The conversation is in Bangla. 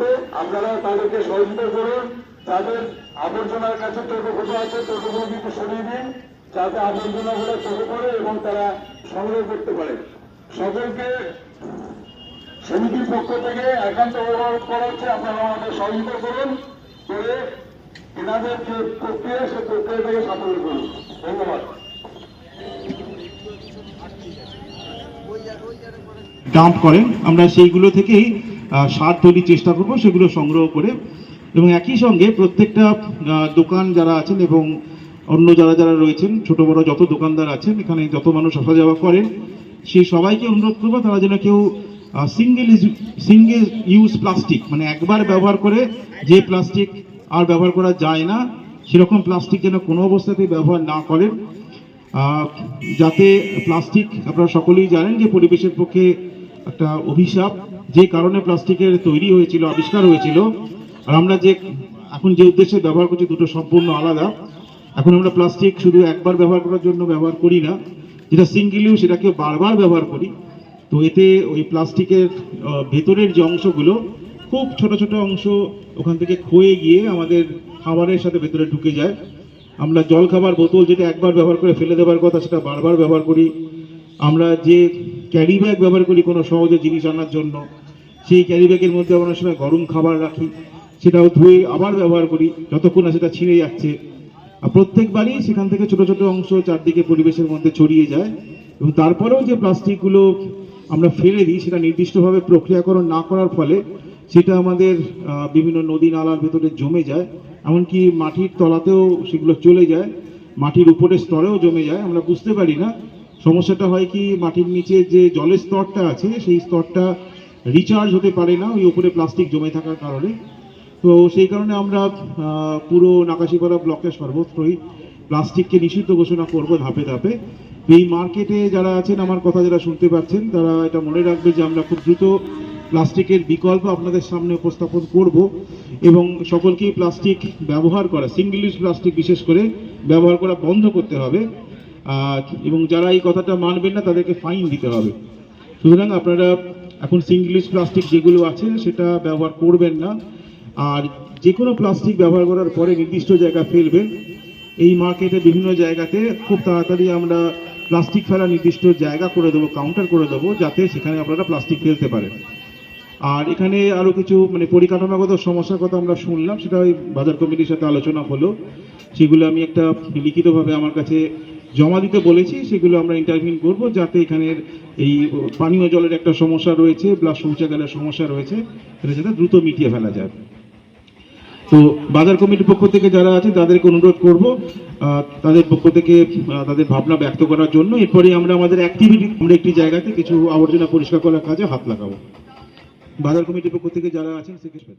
করতে আপনারা তাদেরকে সহযোগিতা করুন। যাদের আবর্জনার কাছে টোটো ফোটো আছে টোটোগুলো কিন্তু সরিয়ে দিন, যাতে আবর্জনাগুলো চোখে পড়ে এবং তারা সংগ্রহ করতে পারে। সকলকে সমিতির পক্ষ থেকে একান্ত অনুরোধ করা হচ্ছে আপনারা আমাদের সহযোগিতা করুন, করে এনাদের যে প্রক্রিয়া সে প্রক্রিয়াটাকে সাফল্য করুন। ধন্যবাদ। ডাম্প করেন, আমরা সেইগুলো থেকেই সার তৈরির চেষ্টা করব, সেগুলো সংগ্রহ করে। এবং একই সঙ্গে প্রত্যেকটা দোকান যারা আছেন এবং অন্য যারা যারা রয়েছেন, ছোট বড় যত দোকানদার আছেন, এখানে যত মানুষ আসা যাওয়া করেন, সেই সবাইকে অনুরোধ করবো তারা যেন কেউ সিঙ্গেল ইউজ প্লাস্টিক, মানে একবার ব্যবহার করে যে প্লাস্টিক আর ব্যবহার করা যায় না সেরকম প্লাস্টিক যেন কোনো অবস্থাতেই ব্যবহার না করেন। যাতে প্লাস্টিক, আপনারা সকলেই জানেন যে পরিবেশের পক্ষে একটা অভিশাপ, যে কারণে প্লাস্টিকের তৈরি হয়েছিল, আবিষ্কার হয়েছিল। আর আমরা যে এখন যে উদ্দেশ্যে ব্যবহার করছি দুটো সম্পূর্ণ আলাদা। এখন আমরা প্লাস্টিক শুধু একবার ব্যবহার করার জন্য ব্যবহার করি না, যেটা সিঙ্গেল ইউজ সেটাকে বারবার ব্যবহার করি। তো এতে ওই প্লাস্টিকের ভেতরের যে অংশগুলো, খুব ছোট ছোট অংশ ওখান থেকে ক্ষয়ে গিয়ে আমাদের খাবারের সাথে ভেতরে ঢুকে যায়। আমরা জল খাবার বোতল যেটা একবার ব্যবহার করে ফেলে দেওয়ার কথা সেটা বারবার ব্যবহার করি। আমরা যে ক্যারি ব্যাগ ব্যবহার করি কোনো সহজে জিনিস আনার জন্য, সেই ক্যারি ব্যাগের মধ্যে অনেক সময় গরম খাবার রাখি, সেটাও ধুয়ে আবার ব্যবহার করি যতক্ষণ না সেটা ছিঁড়ে যাচ্ছে। আর প্রত্যেকবারই সেখান থেকে ছোট ছোট অংশ চারদিকে পরিবেশের মধ্যে ছড়িয়ে যায়। এবং তারপরেও যে প্লাস্টিকগুলো আমরা ফেলে দিই, সেটা নির্দিষ্টভাবে প্রক্রিয়াকরণ না করার ফলে সেটা আমাদের বিভিন্ন নদী নালার ভেতরে জমে যায়, এমনকি মাটির তলাতেও সেগুলো চলে যায়, মাটির উপরের স্তরেও জমে যায়, আমরা বুঝতে পারি না। সমস্যাটা হয় কি, মাটির নিচে যে জলের স্তরটা আছে সেই স্তরটা রিচার্জ হতে পারে না ওই উপরে প্লাস্টিক জমে থাকার কারণে। তো সেই কারণে আমরা পুরো নাকাশিপাড়া ব্লকের সর্বত্রই প্লাস্টিককে নিষিদ্ধ ঘোষণা করব ধাপে ধাপে। এই মার্কেটে যারা আছেন, আমার কথা যারা শুনতে পাচ্ছেন, তারা এটা মনে রাখবে যে আমরা খুব দ্রুত প্লাস্টিকের বিকল্প আপনাদের সামনে উপস্থাপন করব এবং সকলকেই প্লাস্টিক ব্যবহার করা, সিঙ্গেল ইউজ প্লাস্টিক বিশেষ করে ব্যবহার করা বন্ধ করতে হবে। এবং যারা এই কথাটা মানবেন না তাদেরকে ফাইন দিতে হবে। সুতরাং আপনারা এখন সিঙ্গেল ইউজ প্লাস্টিক যেগুলো আছে সেটা ব্যবহার করবেন না। আর যে কোনো প্লাস্টিক ব্যবহার করার পরে নির্দিষ্ট জায়গায় ফেলবেন। এই মার্কেটে বিভিন্ন জায়গাতে খুব তাড়াতাড়ি আমরা প্লাস্টিক ফেলা নির্দিষ্ট জায়গা করে দেবো, কাউন্টার করে দেবো, যাতে সেখানে আপনারা প্লাস্টিক ফেলতে পারেন। আর এখানে আরও কিছু মানে পরিকাঠামোগত সমস্যার কথা আমরা শুনলাম, সেটা ওই বাজার কমিটির সাথে আলোচনা হলো। সেগুলো আমি একটা লিখিতভাবে আমার কাছে জমা দিতে বলেছি, সেগুলো আমরা ইন্টারভিউ করব, যাতে এখানের এই পানীয় জলের একটা সমস্যা রয়েছে, প্লাস শৌচাগারের সমস্যা রয়েছে, সেটা যাতে দ্রুত মিটিয়ে ফেলা যায়। তো বাজার কমিটির পক্ষ থেকে যারা আছে তাদেরকে অনুরোধ করব তাদের পক্ষ থেকে তাদের ভাবনা ব্যক্ত করার জন্য। এরপরে আমরা আমাদের অ্যাক্টিভিটি, আমরা একটি জায়গাতে কিছু আবর্জনা পরিষ্কার করার কাজে হাত লাগাবো। বাজার কমিটির পক্ষ থেকে যারা আছেন সেক্ষেত্রে